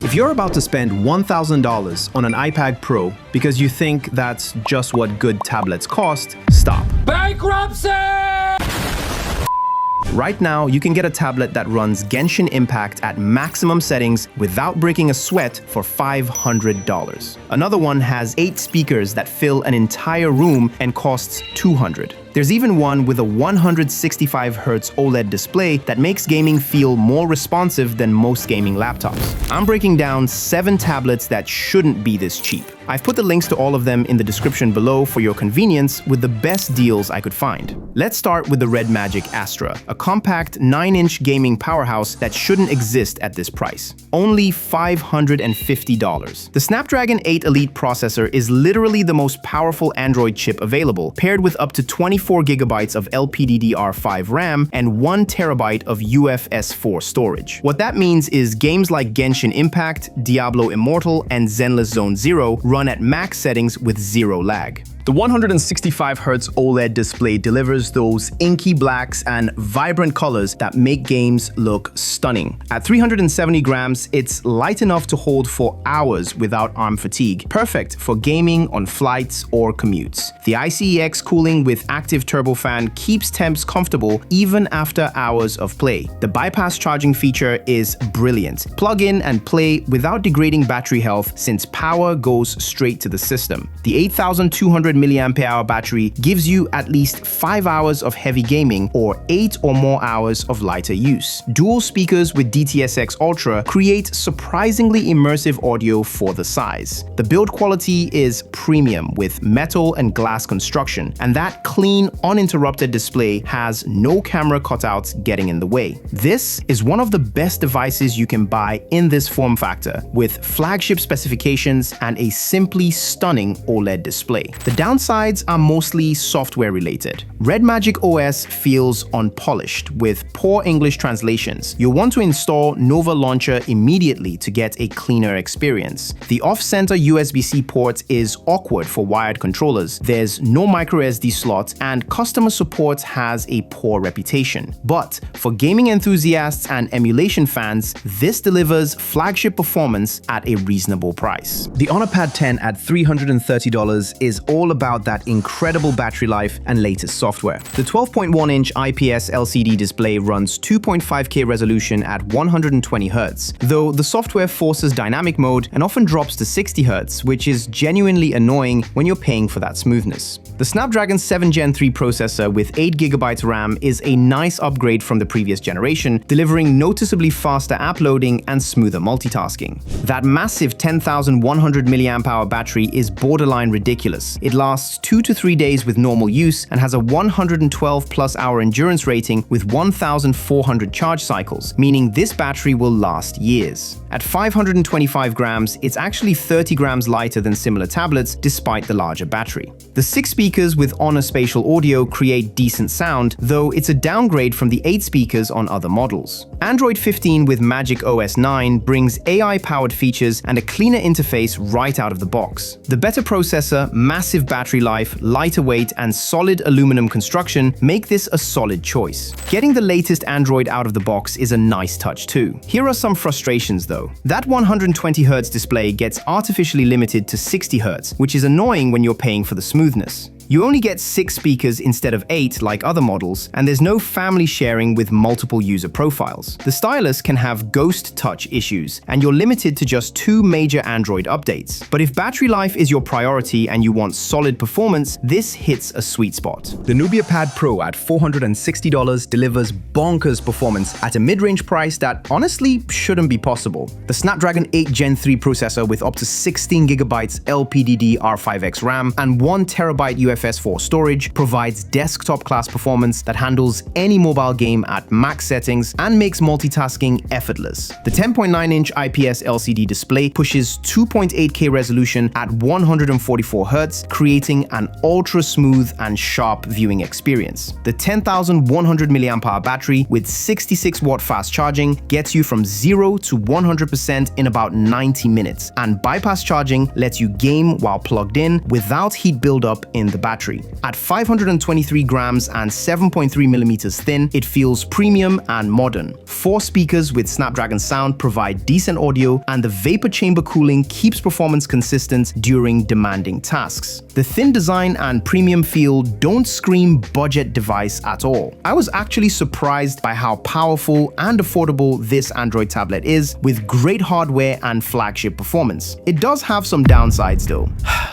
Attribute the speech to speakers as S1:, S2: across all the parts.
S1: If you're about to spend $1,000 on an iPad Pro because you think that's just what good tablets cost, stop.
S2: Bankruptcy!
S1: Right now, you can get a tablet that runs Genshin Impact at maximum settings without breaking a sweat for $500. Another one has 8 speakers that fill an entire room and costs $200. There's even one with a 165Hz OLED display that makes gaming feel more responsive than most gaming laptops. I'm breaking down 7 tablets that shouldn't be this cheap. I've put the links to all of them in the description below for your convenience with the best deals I could find. Let's start with the REDMAGIC Astra, a compact 9-inch gaming powerhouse that shouldn't exist at this price. Only $550. The Snapdragon 8 Elite processor is literally the most powerful Android chip available, paired with up to 24 GB of LPDDR5 RAM and 1 TB of UFS 4 storage. What that means is games like Genshin Impact, Diablo Immortal, and Zenless Zone Zero run at max settings with zero lag. The 165Hz OLED display delivers those inky blacks and vibrant colors that make games look stunning. At 370 grams, it's light enough to hold for hours without arm fatigue, perfect for gaming on flights or commutes. The ICEX cooling with active turbofan keeps temps comfortable even after hours of play. The bypass charging feature is brilliant. Plug in and play without degrading battery health since power goes straight to the system. The 8200 mAh battery gives you at least 5 hours of heavy gaming or 8 or more hours of lighter use. Dual speakers with DTS:X Ultra create surprisingly immersive audio for the size. The build quality is premium with metal and glass construction, and that clean, uninterrupted display has no camera cutouts getting in the way. This is one of the best devices you can buy in this form factor, with flagship specifications and a simply stunning OLED display. The downsides are mostly software related. REDMAGIC OS feels unpolished with poor English translations. You'll want to install Nova Launcher immediately to get a cleaner experience. The off-center USB-C port is awkward for wired controllers. There's no microSD slot, and customer support has a poor reputation. But for gaming enthusiasts and emulation fans, this delivers flagship performance at a reasonable price. The Honor Pad 10 at $330 is all about that incredible battery life and latest software. The 12.1-inch IPS LCD display runs 2.5K resolution at 120 Hz, though the software forces dynamic mode and often drops to 60 Hz, which is genuinely annoying when you're paying for that smoothness. The Snapdragon 7 Gen 3 processor with 8 GB RAM is a nice upgrade from the previous generation, delivering noticeably faster app loading and smoother multitasking. That massive 10,100 mAh battery is borderline ridiculous. It lasts 2 to 3 days with normal use and has a 112+ hour endurance rating with 1,400 charge cycles, meaning this battery will last years. At 525 grams, it's actually 30 grams lighter than similar tablets despite the larger battery. The 6 speakers with Honor Spatial Audio create decent sound, though it's a downgrade from the 8 speakers on other models. Android 15 with Magic OS 9 brings AI-powered features and a cleaner interface right out of the box. The better processor, massive battery life, lighter weight, and solid aluminum construction make this a solid choice. Getting the latest Android out of the box is a nice touch too. Here are some frustrations though. That 120Hz display gets artificially limited to 60 Hz, which is annoying when you're paying for the smoothness. You only get 6 speakers instead of 8 like other models, and there's no family sharing with multiple user profiles. The stylus can have ghost touch issues, and you're limited to just 2 major Android updates. But if battery life is your priority and you want solid performance, this hits a sweet spot. The Nubia Pad Pro at $460 delivers bonkers performance at a mid-range price that honestly shouldn't be possible. The Snapdragon 8 Gen 3 processor with up to 16 GB LPDDR5X RAM and 1 TB UFS 4 storage provides desktop-class performance that handles any mobile game at max settings and makes multitasking effortless. The 10.9-inch IPS LCD display pushes 2.8K resolution at 144 Hz, creating an ultra-smooth and sharp viewing experience. The 10,100 mAh battery with 66-watt fast charging gets you from 0 to 100% in about 90 minutes, and bypass charging lets you game while plugged in without heat buildup in the battery. battery. At 523 grams and 7.3 millimeters thin, it feels premium and modern. 4 speakers with Snapdragon sound provide decent audio, and the vapor chamber cooling keeps performance consistent during demanding tasks. The thin design and premium feel don't scream budget device at all. I was actually surprised by how powerful and affordable this Android tablet is, with great hardware and flagship performance. It does have some downsides though.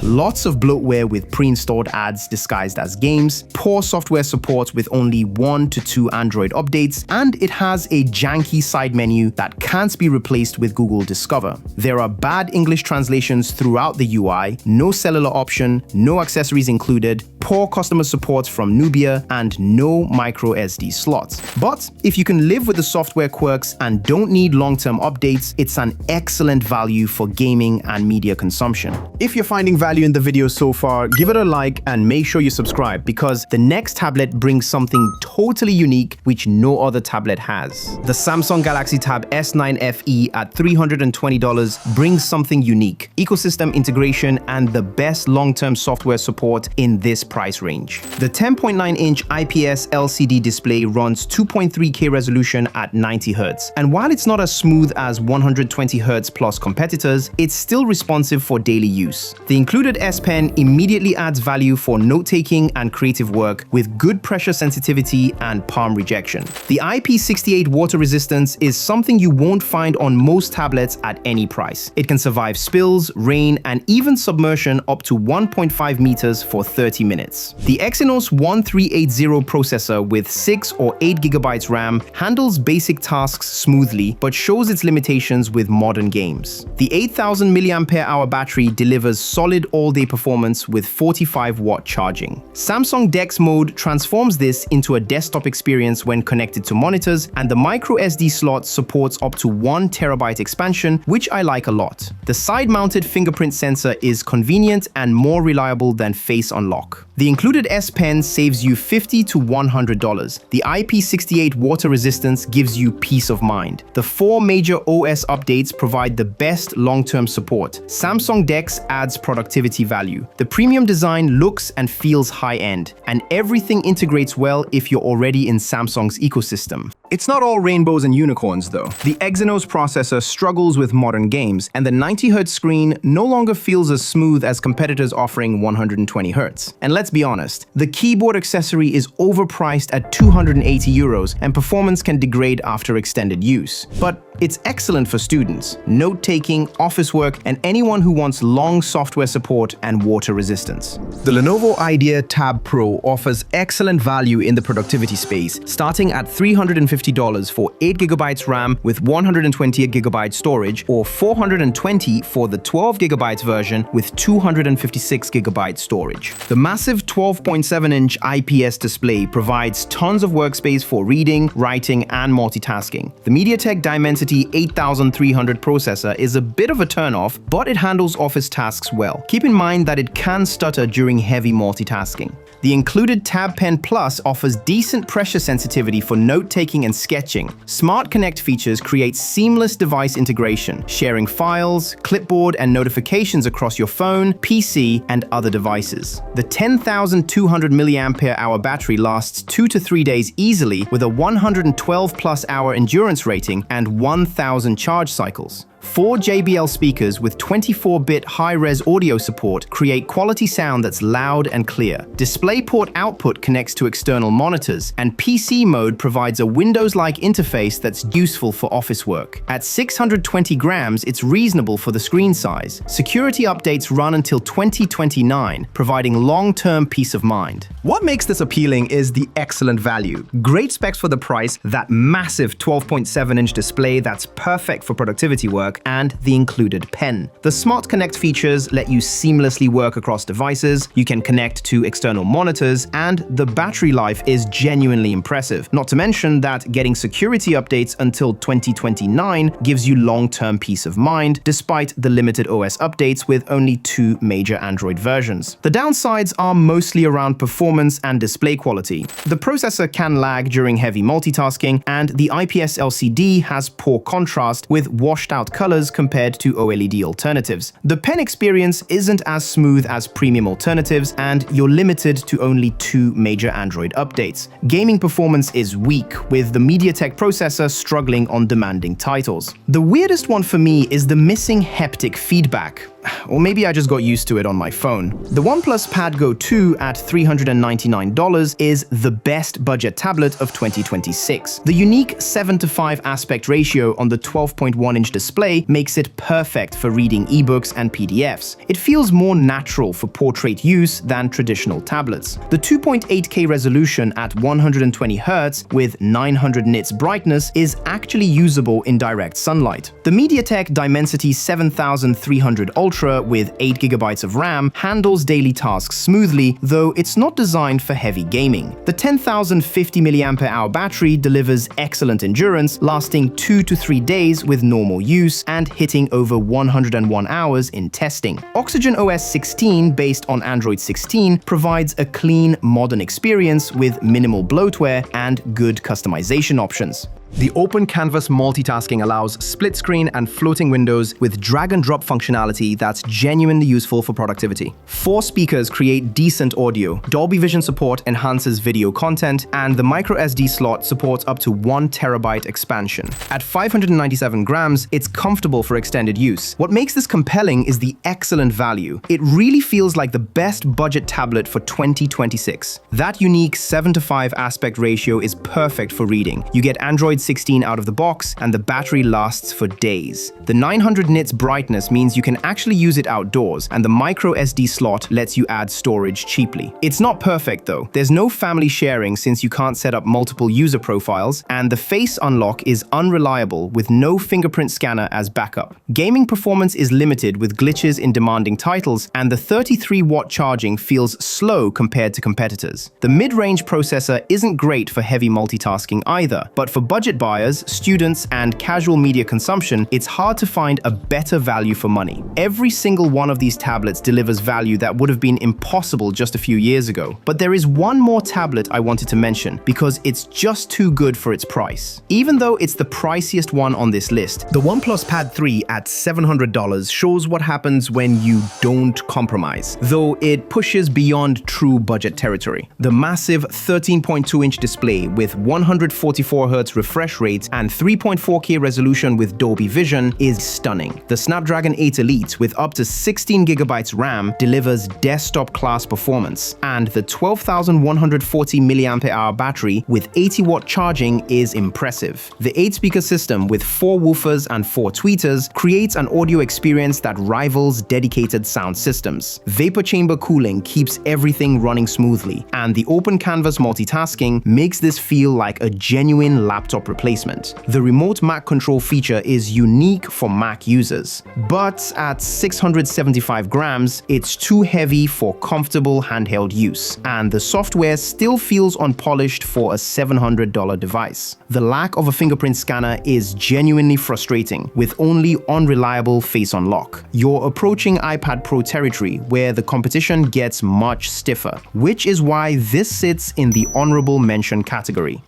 S1: Lots of bloatware with pre-installed ads disguised as games, poor software support with only 1 to 2 Android updates, and it has a janky side menu that can't be replaced with Google Discover. There are bad English translations throughout the UI, no cellular option, no accessories included, poor customer support from Nubia, and no micro SD slots. But if you can live with the software quirks and don't need long-term updates, it's an excellent value for gaming and media consumption. If you're finding value in the video so far, give it a like and make sure you subscribe, because the next tablet brings something totally unique which no other tablet has. The Samsung Galaxy Tab S9 FE at $320 brings something unique, ecosystem integration, and the best long-term software support in this price range. The 10.9-inch IPS LCD display runs 2.3K resolution at 90 Hz, and while it's not as smooth as 120 Hz plus competitors, it's still responsive for daily use. The included S Pen immediately adds value for note-taking and creative work with good pressure sensitivity and palm rejection. The IP68 water resistance is something you won't find on most tablets at any price. It can survive spills, rain, and even submersion up to 1.5 meters for 30 minutes. The Exynos 1380 processor with 6 or 8 GB RAM handles basic tasks smoothly, but shows its limitations with modern games. The 8000 mAh battery delivers solid all-day performance with 45-watt charging. Samsung DeX mode transforms this into a desktop experience when connected to monitors, and the micro SD slot supports up to 1 TB expansion, which I like a lot. The side-mounted fingerprint sensor is convenient and more reliable than Face Unlock. The included S Pen saves you $50 to $100. The IP68 water resistance gives you peace of mind. The 4 major OS updates provide the best long-term support. Samsung DeX adds productivity value. The premium design looks and feels high-end, and everything integrates well if you're already in Samsung's ecosystem. It's not all rainbows and unicorns though. The Exynos processor struggles with modern games, and the 90 Hz screen no longer feels as smooth as competitors offering 120 Hz. And let's be honest, the keyboard accessory is overpriced at €280, and performance can degrade after extended use. But it's excellent for students, note-taking, office work, and anyone who wants long software support and water resistance. The Lenovo Idea Tab Pro offers excellent value in the productivity space, starting at $350 for 8 GB RAM with 128 GB storage, or $420 for the 12 GB version with 256 GB storage. The massive 12.7-inch IPS display provides tons of workspace for reading, writing, and multitasking. The MediaTek Dimensity 8300 processor is a bit of a turn-off, but it handles office tasks well. Keep in mind that it can stutter during heavy multitasking. The included Tab Pen Plus offers decent pressure sensitivity for note-taking and sketching. Smart Connect features create seamless device integration, sharing files, clipboard, and notifications across your phone, PC, and other devices. The 10,200 mAh battery lasts 2 to 3 days easily with a 112+ hour endurance rating and 1,000 charge cycles. 4 JBL speakers with 24-bit high-res audio support create quality sound that's loud and clear. DisplayPort output connects to external monitors, and PC mode provides a Windows-like interface that's useful for office work. At 620 grams, it's reasonable for the screen size. Security updates run until 2029, providing long-term peace of mind. What makes this appealing is the excellent value. Great specs for the price, that massive 12.7-inch display that's perfect for productivity work, and the included pen. The Smart Connect features let you seamlessly work across devices, you can connect to external monitors, and the battery life is genuinely impressive. Not to mention that getting security updates until 2029 gives you long-term peace of mind, despite the limited OS updates with only 2 major Android versions. The downsides are mostly around performance and display quality. The processor can lag during heavy multitasking, and the IPS LCD has poor contrast with washed-out colors colors compared to OLED alternatives. The pen experience isn't as smooth as premium alternatives, and you're limited to only 2 major Android updates. Gaming performance is weak, with the MediaTek processor struggling on demanding titles. The weirdest one for me is the missing haptic feedback. Or maybe I just got used to it on my phone. The OnePlus Pad Go 2 at $399 is the best budget tablet of 2026. The unique 7:5 aspect ratio on the 12.1-inch display makes it perfect for reading ebooks and PDFs. It feels more natural for portrait use than traditional tablets. The 2.8K resolution at 120Hz with 900 nits brightness is actually usable in direct sunlight. The MediaTek Dimensity 7300 Ultra with 8GB of RAM handles daily tasks smoothly, though it's not designed for heavy gaming. The 10,050 mAh battery delivers excellent endurance, lasting 2 to 3 days with normal use and hitting over 101 hours in testing. Oxygen OS 16, based on Android 16, provides a clean, modern experience with minimal bloatware and good customization options. The open canvas multitasking allows split screen and floating windows with drag and drop functionality that's genuinely useful for productivity. 4 speakers create decent audio, Dolby Vision support enhances video content, and the microSD slot supports up to 1 TB expansion. At 597 grams, it's comfortable for extended use. What makes this compelling is the excellent value. It really feels like the best budget tablet for 2026. That unique 7:5 aspect ratio is perfect for reading. You get Android 16 out of the box, and the battery lasts for days. The 900 nits brightness means you can actually use it outdoors, and the micro SD slot lets you add storage cheaply. It's not perfect though. There's no family sharing since you can't set up multiple user profiles, and the face unlock is unreliable with no fingerprint scanner as backup. Gaming performance is limited with glitches in demanding titles, and the 33-watt charging feels slow compared to competitors. The mid-range processor isn't great for heavy multitasking either, but for budget buyers, students, and casual media consumption, it's hard to find a better value for money. Every single one of these tablets delivers value that would have been impossible just a few years ago. But there is one more tablet I wanted to mention because it's just too good for its price. Even though it's the priciest one on this list, the OnePlus Pad 3 at $700 shows what happens when you don't compromise, though it pushes beyond true budget territory. The massive 13.2-inch display with 144Hz refresh rate and 3.4K resolution with Dolby Vision is stunning. The Snapdragon 8 Elite with up to 16GB RAM delivers desktop-class performance, and the 12,140 mAh battery with 80-watt charging is impressive. The 8-speaker system with 4 woofers and 4 tweeters creates an audio experience that rivals dedicated sound systems. Vapor chamber cooling keeps everything running smoothly, and the open canvas multitasking makes this feel like a genuine laptop replacement. The remote Mac control feature is unique for Mac users, but at 675 grams, it's too heavy for comfortable handheld use, and the software still feels unpolished for a $700 device. The lack of a fingerprint scanner is genuinely frustrating, with only unreliable face unlock. You're approaching iPad Pro territory where the competition gets much stiffer, which is why this sits in the honorable mention category.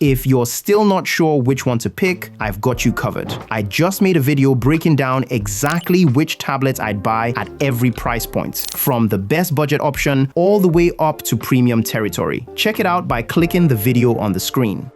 S1: If you're still not sure which one to pick, I've got you covered. I just made a video breaking down exactly which tablets I'd buy at every price point, from the best budget option all the way up to premium territory. Check it out by clicking the video on the screen.